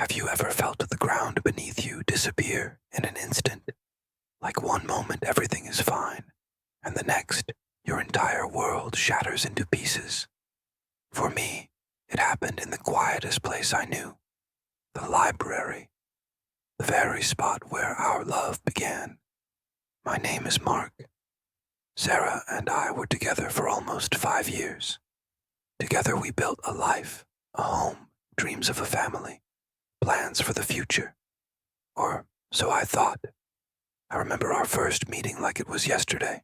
Have you ever felt the ground beneath you disappear in an instant? Like one moment everything is fine, and the next, your entire world shatters into pieces. For me, it happened in the quietest place I knew, the library, the very spot where our love began. My name is Mark. Sarah and I were together for almost 5 years. Together we built a life, a home, dreams of a family, plans for the future. Or so I thought. I remember our first meeting like it was yesterday.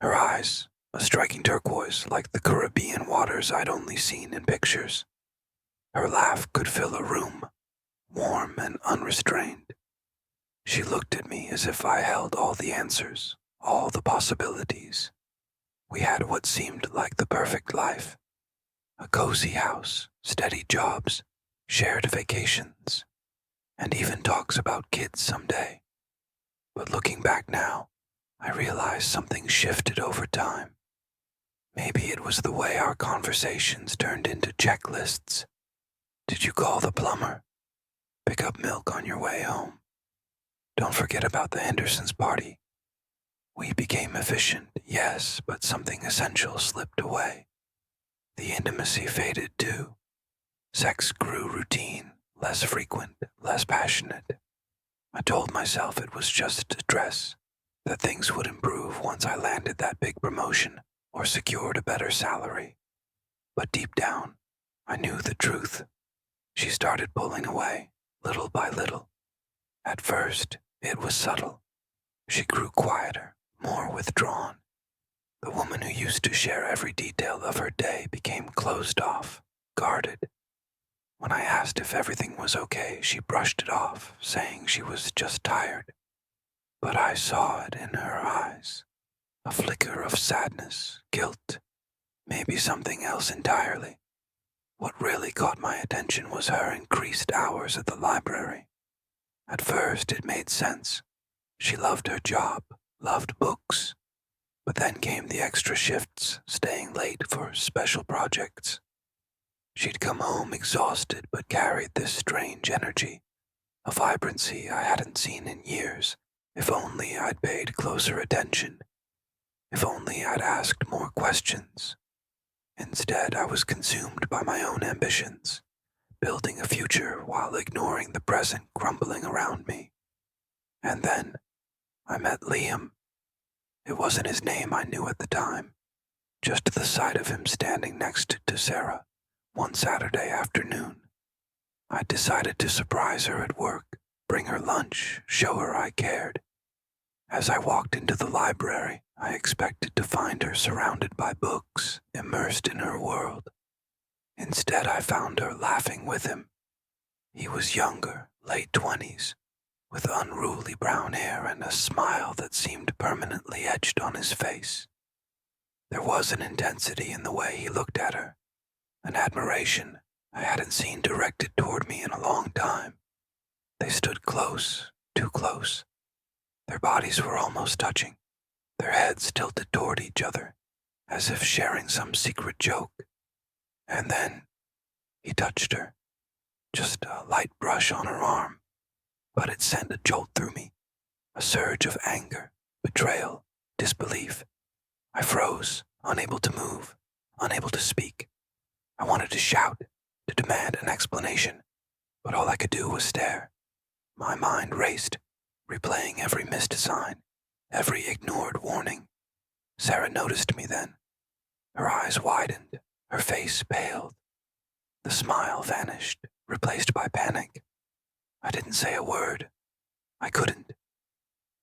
Her eyes, a striking turquoise like the Caribbean waters I'd only seen in pictures. Her laugh could fill a room, warm and unrestrained. She looked at me as if I held all the answers, all the possibilities. We had what seemed like the perfect life. A cozy house, steady jobs, shared vacations, and even talks about kids someday. But looking back now, I realize something shifted over time. Maybe it was the way our conversations turned into checklists. Did you call the plumber? Pick up milk on your way home. Don't forget about the Henderson's party. We became efficient, yes, but something essential slipped away. The intimacy faded too. Sex grew routine, less frequent, less passionate. I told myself it was just a dress, that things would improve once I landed that big promotion or secured a better salary. But deep down, I knew the truth. She started pulling away, little by little. At first, it was subtle. She grew quieter, more withdrawn. The woman who used to share every detail of her day became closed off, guarded. When I asked if everything was okay, she brushed it off, saying she was just tired. But I saw it in her eyes, a flicker of sadness, guilt, maybe something else entirely. What really caught my attention was her increased hours at the library. At first, it made sense. She loved her job, loved books. But then came the extra shifts, staying late for special projects. She'd come home exhausted but carried this strange energy, a vibrancy I hadn't seen in years. If only I'd paid closer attention. If only I'd asked more questions. Instead, I was consumed by my own ambitions, building a future while ignoring the present crumbling around me. And then, I met Liam. It wasn't his name I knew at the time, just the sight of him standing next to Sarah one Saturday afternoon. I decided to surprise her at work, bring her lunch, show her I cared. As I walked into the library, I expected to find her surrounded by books, immersed in her world. Instead, I found her laughing with him. He was younger, late 20s, with unruly brown hair and a smile that seemed permanently etched on his face. There was an intensity in the way he looked at her, an admiration I hadn't seen directed toward me in a long time. They stood close, too close. Their bodies were almost touching, their heads tilted toward each other, as if sharing some secret joke. And then he touched her, just a light brush on her arm, but it sent a jolt through me, a surge of anger, betrayal, disbelief. I froze, unable to move, unable to speak. I wanted to shout, to demand an explanation, but all I could do was stare. My mind raced, replaying every missed sign, every ignored warning. Sarah noticed me then. Her eyes widened, her face paled. The smile vanished, replaced by panic. I didn't say a word. I couldn't.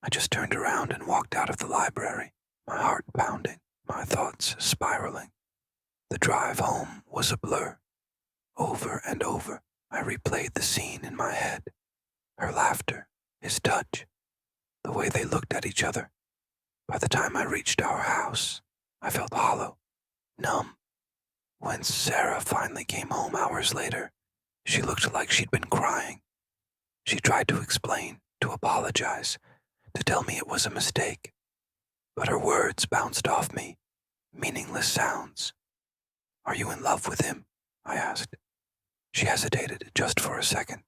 I just turned around and walked out of the library, my heart pounding, my thoughts spiraling. The drive home was a blur. Over and over, I replayed the scene in my head. Her laughter, his touch, the way they looked at each other. By the time I reached our house, I felt hollow, numb. When Sarah finally came home hours later, she looked like she'd been crying. She tried to explain, to apologize, to tell me it was a mistake. But her words bounced off me, meaningless sounds. "Are you in love with him?" I asked. She hesitated just for a second,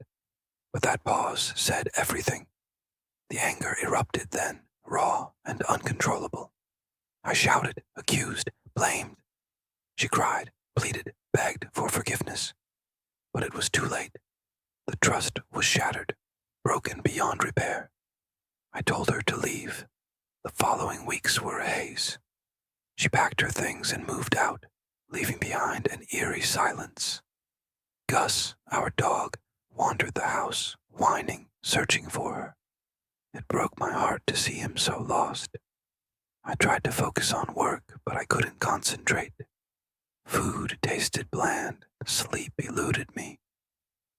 But that pause said everything. The anger erupted then, raw and uncontrollable. I shouted, accused, blamed. She cried, pleaded, begged for forgiveness. But it was too late. The trust was shattered, broken beyond repair. I told her to leave. The following weeks were a haze. She packed her things and moved out, leaving behind an eerie silence. Gus, our dog, wandered the house, whining, searching for her. It broke my heart to see him so lost. I tried to focus on work, but I couldn't concentrate. Food tasted bland, sleep eluded me.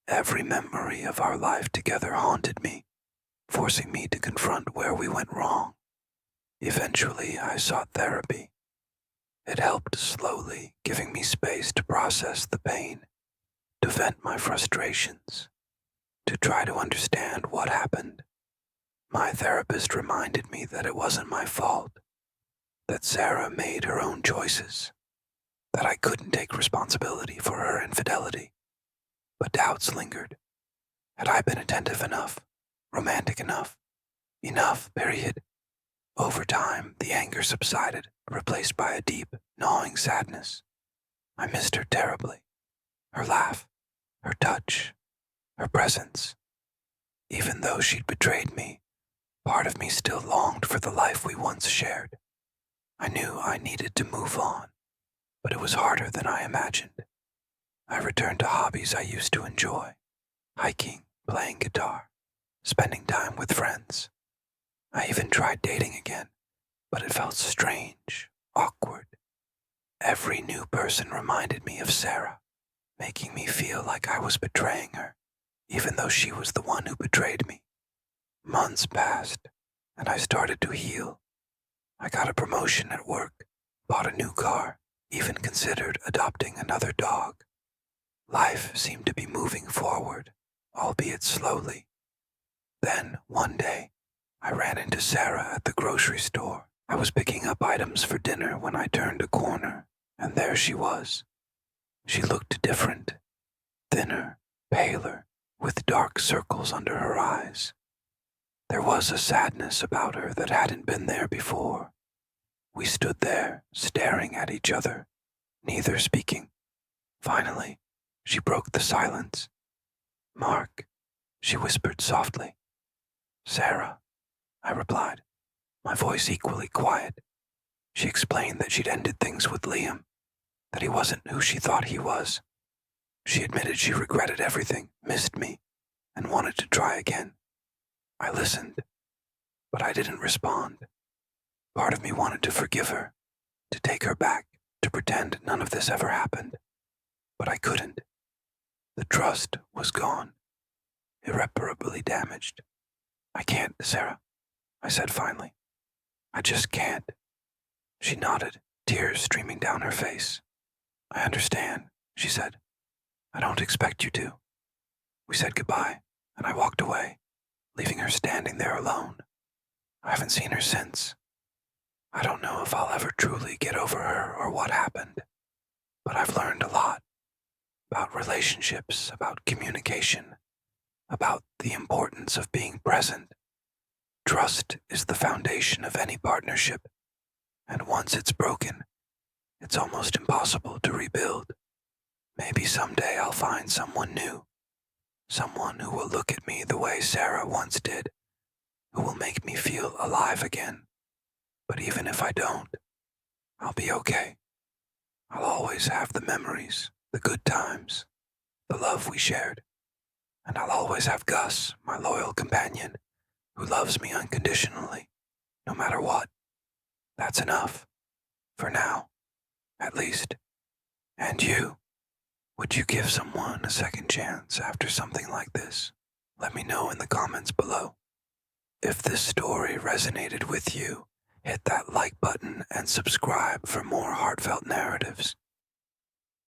Every memory of our life together haunted me, forcing me to confront where we went wrong. Eventually, I sought therapy. It helped slowly, giving me space to process the pain, to vent my frustrations, to try to understand what happened. My therapist reminded me that it wasn't my fault, that Sarah made her own choices, that I couldn't take responsibility for her infidelity. But doubts lingered. Had I been attentive enough, romantic enough, period? Over time, the anger subsided, replaced by a deep, gnawing sadness. I missed her terribly. Her laugh, her touch, her presence. Even though she'd betrayed me, part of me still longed for the life we once shared. I knew I needed to move on, but it was harder than I imagined. I returned to hobbies I used to enjoy: hiking, playing guitar, spending time with friends. I even tried dating again, but it felt strange, awkward. Every new person reminded me of Sarah, making me feel like I was betraying her, even though she was the one who betrayed me. Months passed, and I started to heal. I got a promotion at work, bought a new car, even considered adopting another dog. Life seemed to be moving forward, albeit slowly. Then, one day, I ran into Sarah at the grocery store. I was picking up items for dinner when I turned a corner, and there she was. She looked different, thinner, paler, with dark circles under her eyes. There was a sadness about her that hadn't been there before. We stood there, staring at each other, neither speaking. Finally, she broke the silence. "Mark," she whispered softly. "Sarah," I replied, my voice equally quiet. She explained that she'd ended things with Liam, that he wasn't who she thought he was. She admitted she regretted everything, missed me, and wanted to try again. I listened, but I didn't respond. Part of me wanted to forgive her, to take her back, to pretend none of this ever happened. But I couldn't. The trust was gone, irreparably damaged. "I can't, Sarah," I said finally. "I just can't." She nodded, tears streaming down her face. "I understand," she said. "I don't expect you to." We said goodbye, and I walked away, leaving her standing there alone. I haven't seen her since. I don't know if I'll ever truly get over her or what happened, but I've learned a lot about relationships, about communication, about the importance of being present. Trust is the foundation of any partnership, and once it's broken, it's almost impossible to rebuild. Maybe someday I'll find someone new, someone who will look at me the way Sarah once did, who will make me feel alive again. But even if I don't, I'll be okay. I'll always have the memories, the good times, the love we shared. And I'll always have Gus, my loyal companion, who loves me unconditionally, no matter what. That's enough. For now, at least. And you? Would you give someone a second chance after something like this? Let me know in the comments below. If this story resonated with you, hit that like button and subscribe for more heartfelt narratives.